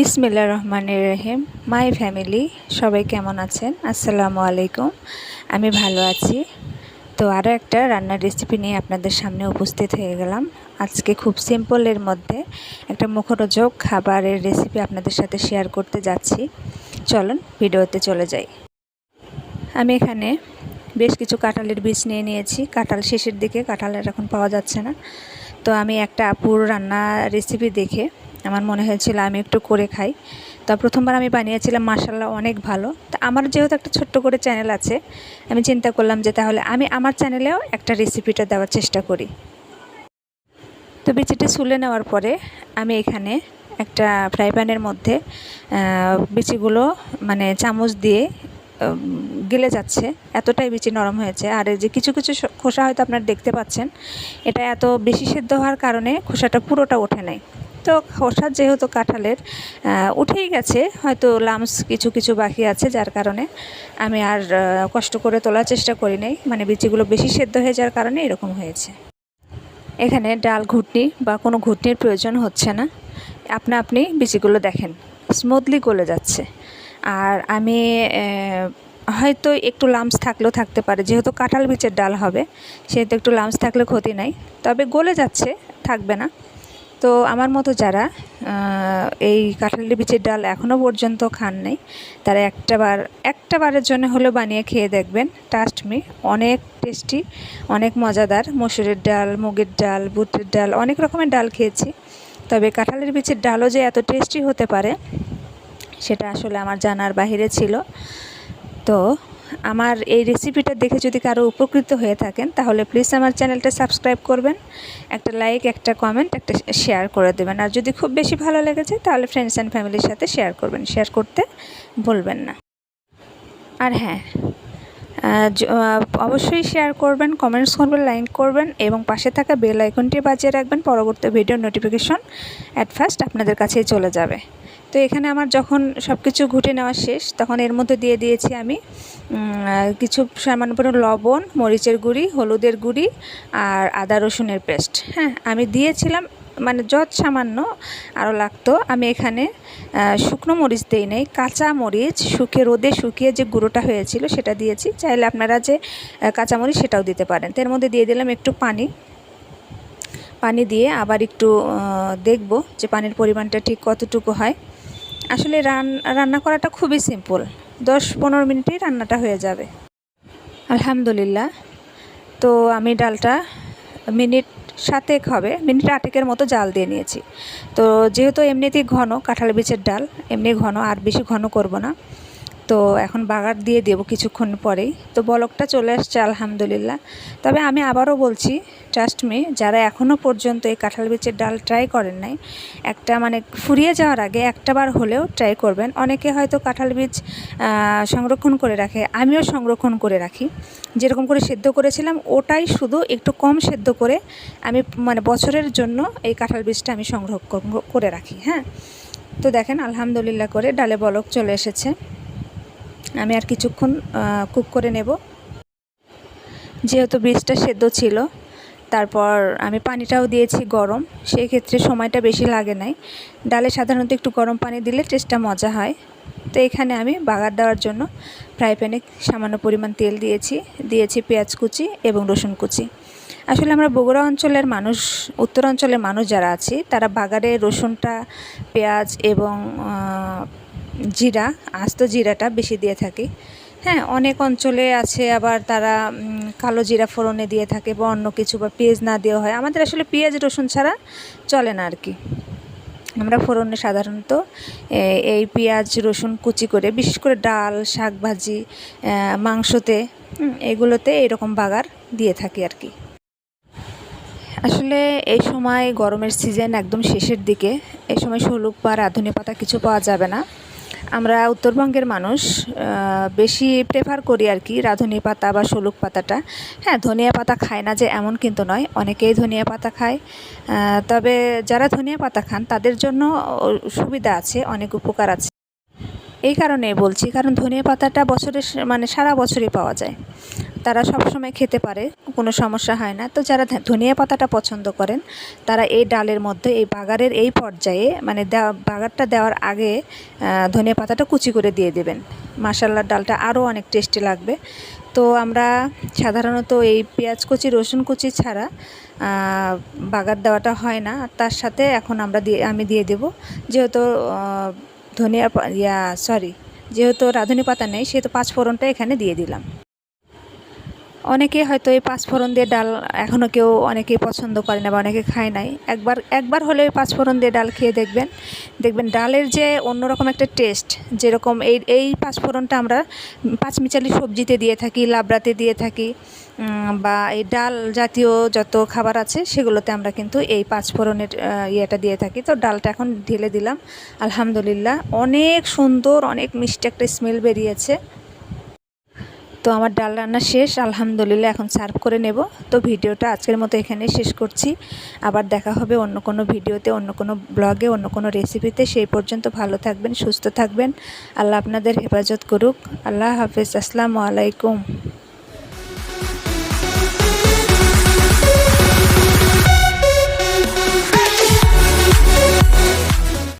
বিসমিল্লাহির রহমানির রহিম। My family সবাই কেমন আছেন? আসসালামু আলাইকুম। আমি ভালো আছি। তো আরও একটা রান্নার রেসিপি নিয়ে আপনাদের সামনে উপস্থিত হয়ে গেলাম। আজকে খুব সিম্পলের মধ্যে একটা মুখরোচক খাবারের রেসিপি আপনাদের সাথে শেয়ার করতে যাচ্ছি। চলুন ভিডিওতে চলে যাই। আমি এখানে বেশ কিছু কাঁঠালের বীজ নিয়ে নিয়েছি। কাঁঠাল শেষের দিকে, কাঁঠালের এখন পাওয়া যাচ্ছে না। তো আমি একটা আপুর রান্না রেসিপি দেখে আমার মনে হয়েছিল আমি একটু করে খাই। তো প্রথমবার আমি বানিয়েছিলাম, মাশাআল্লাহ অনেক ভালো। তো আমার যেহেতু একটা ছোট্ট করে চ্যানেল আছে, আমি চিন্তা করলাম যে তাহলে আমি আমার চ্যানেলেও একটা রেসিপিটা দেওয়ার চেষ্টা করি। তো বিচিটি ছুলে নেওয়ার পরে আমি এখানে একটা ফ্রাই প্যানের মধ্যে বিচিগুলো চামচ দিয়ে গেলে যাচ্ছে, এতটাই বিচি নরম হয়েছে। আর এই যে কিছু কিছু খোসা হয়তো আপনারা দেখতে পাচ্ছেন, এটা এত বেশি সেদ্ধ হওয়ার কারণে খোসাটা পুরোটা ওঠে নাই। তো খোসা যেহেতু কাঁঠালের উঠেই গেছে, হয়তো লামস কিছু কিছু বাকি আছে, যার কারণে আমি আর কষ্ট করে তোলার চেষ্টা করি নাই। বিচিগুলো বেশি সেদ্ধ হয়ে যাওয়ার কারণে এরকম হয়েছে। এখানে ডাল ঘুটনি বা কোনো ঘুটনির প্রয়োজন হচ্ছে না, আপনি বিচিগুলো দেখেন স্মুথলি গলে যাচ্ছে। আর আমি হয়তো একটু লামস থাকলেও থাকতে পারে, যেহেতু কাঁঠাল বীজের ডাল হবে সেহেতু একটু লামস থাকলে ক্ষতি নাই, তবে গলে যাচ্ছে, থাকবে না। তো আমার মতো যারা এই কাঁঠালের বীজের ডাল এখনও পর্যন্ত খান নাই, তারা একটাবারের জন্য হলেও বানিয়ে খেয়ে দেখবেন। ট্রাস্ট মি, অনেক টেস্টি, অনেক মজাদার। মসুরের ডাল, মুগের ডাল, বুটের ডাল, অনেক রকমের ডাল খেয়েছি, তবে কাঁঠালের বীজের ডালও যে এত টেস্টি হতে পারে সেটা আসলে আমার জানার বাহিরে ছিল। তো আমার এই রেসিপিটা দেখে যদি কারো উপকৃত হয়ে থাকেন, তাহলে প্লিজ আমার চ্যানেলটা সাবস্ক্রাইব করবেন, একটা লাইক, একটা কমেন্ট, একটা শেয়ার করে দেবেন। আর যদি খুব বেশি ভালো লেগেছে তাহলে ফ্রেন্ডস অ্যান্ড ফ্যামিলির সাথে শেয়ার করবেন, শেয়ার করতে ভুলবেন না। আর হ্যাঁ, অবশ্যই শেয়ার করবেন, কমেন্টস করবেন, লাইক করবেন এবং পাশে থাকা বেল আইকনটি বাজিয়ে রাখবেন। পরবর্তী ভিডিও নোটিফিকেশন অ্যাট ফার্স্ট আপনাদের কাছেই চলে যাবে। তো এখানে আমার যখন সব কিছু ঘুটে নেওয়া শেষ, তখন এর মধ্যে দিয়ে দিয়েছি আমি কিছু সামান্য পরিমাণ লবণ, মরিচের গুঁড়ি, হলুদের গুঁড়ি আর আদা রসুনের পেস্ট। হ্যাঁ, আমি দিয়েছিলাম যত সামান্য আরও লাগতো। আমি এখানে শুকনো মরিচ দিই নাই, কাঁচা মরিচ রোদে শুকিয়ে যে গুঁড়োটা হয়েছিল সেটা দিয়েছি। চাইলে আপনারা যে কাঁচা মরিচ সেটাও দিতে পারেন। তো এর মধ্যে দিয়ে দিলাম একটু পানি দিয়ে আবার একটু দেখব যে পানির পরিমাণটা ঠিক কতটুকু হয়। আসলে রান্না করাটা খুবই সিম্পল, 10-15 মিনিটেই রান্নাটা হয়ে যাবে আলহামদুলিল্লাহ। তো আমি ডালটা মিনিট 8 মতো জাল দিয়ে নিয়েছি। তো যেহেতু এমনিতেই ঘন কাঁঠাল বীজের ডাল, এমনি ঘন, আর বেশি ঘন করব না। তো এখন বাগার দিয়ে দেবো কিছুক্ষণ পরেই। তো বলকটা চলে আসছে আলহামদুলিল্লাহ। তবে আমি আবারও বলছি, ট্রাস্ট মি, যারা এখনও পর্যন্ত এই কাঁঠাল বীজের ডাল ট্রাই করেন নাই, একটা ফুরিয়ে যাওয়ার আগে একটাবার হলেও ট্রাই করবেন। অনেকে হয়তো কাঁঠাল বীজ সংরক্ষণ করে রাখে, আমিও সংরক্ষণ করে রাখি। যেরকম করে সেদ্ধ করেছিলাম ওটাই, শুধু একটু কম সেদ্ধ করে আমি বছরের জন্য এই কাঁঠাল বীজটা আমি সংগ্রহ করে রাখি। হ্যাঁ, তো দেখেন আলহামদুলিল্লাহ করে ডালে বলক চলে এসেছে। আমি আর কিছুক্ষণ কুক করে নেব। যেহেতু বীজটা সেদ্ধ ছিল, তারপর আমি পানিটাও দিয়েছি গরম, সেই ক্ষেত্রে সময়টা বেশি লাগে নাই। ডালে সাধারণত একটু গরম পানি দিলে টেস্টটা মজা হয়। তো এখানে আমি বাগার দেওয়ার জন্য ফ্রাই প্যানে সামান্য পরিমাণ তেল দিয়েছি পেঁয়াজ কুচি এবং রসুন কুচি। আসলে আমরা বগুড়া অঞ্চলের মানুষ, উত্তরাঞ্চলের মানুষ যারা আছি, তারা বাগারে রসুনটা, পেঁয়াজ এবং জিরা, আস্ত জিরাটা বেশি দিয়ে থাকি। হ্যাঁ, অনেক অঞ্চলে আছে আবার তারা কালো জিরা ফোড়নে দিয়ে থাকে বা অন্য কিছু, বা পেঁয়াজ না দেওয়া হয়। আমাদের আসলে পেঁয়াজ রসুন ছাড়া চলে না আর কি। আমরা ফোড়নে সাধারণত এই পেঁয়াজ রসুন কুচি করে, বিশেষ করে ডাল, শাক ভাজি, মাংসতে, এগুলোতে এরকম বাগার দিয়ে থাকি আর কি। আসলে এই সময় গরমের সিজন একদম শেষের দিকে, এই সময় শলুক বা রাঁধুনি পাতা কিছু পাওয়া যাবে না। আমরা উত্তরবঙ্গের মানুষ বেশি প্রেফার করি আর কি রাঁধুনি পাতা বা শলুক পাতাটা। হ্যাঁ, ধনিয়া পাতা খায় না যে এমন কিন্তু নয়, অনেকেই ধনিয়া পাতা খায়। তবে যারা ধনিয়া পাতা খান তাদের জন্য সুবিধা আছে, অনেক উপকার আছে। এই কারণে বলছি, কারণ ধনিয়া পাতাটা বছরের সারা বছরই পাওয়া যায়। তারা সব সময় খেতে পারে, কোনো সমস্যা হয় না। তো যারা ধনিয়া পাতাটা পছন্দ করেন তারা এই ডালের মধ্যে এই বাগারের এই পর্যায়ে মানে বাগারটা দেওয়ার আগে ধনিয়া পাতাটা কুচি করে দিয়ে দেবেন। মাশাআল্লাহ, ডালটা আরও অনেক টেস্টি লাগবে। তো আমরা সাধারণত এই পেঁয়াজ কুচি রসুন কুচি ছাড়া বাগার দেওয়াটা হয় না। আর তার সাথে এখন আমি দিয়ে দেব, যেহেতু যেহেতু রাঁধুনি পাতা নেই সেহেতু পাঁচফোড়নটা এখানে দিয়ে দিলাম। অনেকে হয়তো এই পাঁচফোড়ন দিয়ে ডাল এখনও অনেকেই পছন্দ করে না বা অনেকে খায় নাই। একবার হলে ওই পাঁচফোড়ন দিয়ে ডাল খেয়ে দেখবেন ডালের যে অন্যরকম একটা টেস্ট। যেরকম এই পাঁচফোড়নটা আমরা পাঁচমিশালি সবজিতে দিয়ে থাকি, লাবড়াতে দিয়ে থাকি, বা এই ডাল জাতীয় যত খাবার আছে সেগুলোতে আমরা কিন্তু এই পাঁচফোড়নের ইয়েটা দিয়ে থাকি। তো ডালটা এখন ঢেলে দিলাম। আলহামদুলিল্লাহ, অনেক সুন্দর, অনেক মিষ্টি একটা স্মেল বেরিয়েছে। তো আমার ডাল রান্না শেষ, আলহামদুলিল্লাহ। এখন সার্ভ করে নেব। তো ভিডিওটা আজকের মতো এখানেই শেষ করছি। আবার দেখা হবে অন্য কোনো ভিডিওতে, অন্য কোনো ব্লগে, অন্য কোনো রেসিপিতে। সেই পর্যন্ত ভালো থাকবেন, সুস্থ থাকবেন। আল্লাহ আপনাদের হেফাজত করুক। আল্লাহ হাফেজ। আসসালামু আলাইকুম।